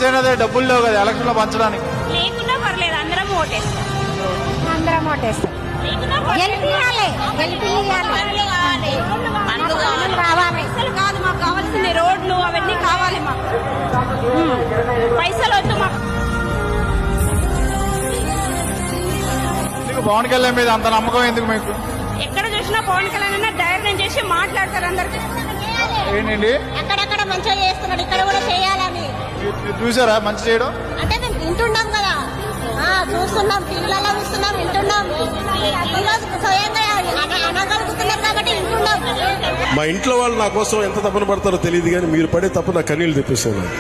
జనసేన డబ్బులు లేవు కదా ఎలక్షన్ లో పంచడానికి. లేకున్నా పర్లేదు, అందరం ఓటేస్తాం. అందరం ఓటేస్తాం. గెలిపియాలి, రావాలి. పైసలు కాదు మాకు కావాల్సింది, రోడ్లు అవన్నీ కావాలి మాకు. పైసలు వద్దు మాకు. పవన్ కళ్యాణ్ మీద అంత నమ్మకం ఎందుకు మీకు? ఎక్కడ చూసినా పవన్ కళ్యాణ్ అన్న ధైర్యం చేసి మాట్లాడతారు అందరికి. ఏంటండి అక్కడక్కడ మంచిగా చేస్తున్నాడు, ఇక్కడ కూడా చేయాలని. మీరు చూసారా మంచి చేయడం? అంటే మేము వింటున్నాం కదా, చూస్తున్నాం, టీవీలలో చూస్తున్నాం, వింటున్నాం. ఈరోజు స్వయంగా అనగలుగుతున్నాం కాబట్టి వింటున్నాం. మా ఇంట్లో వాళ్ళు నా కోసం ఎంత తపన పడతారో తెలియదు, కానీ మీరు పడే తప్పు నా కన్నీళ్ళు తెప్పిస్తున్నారు.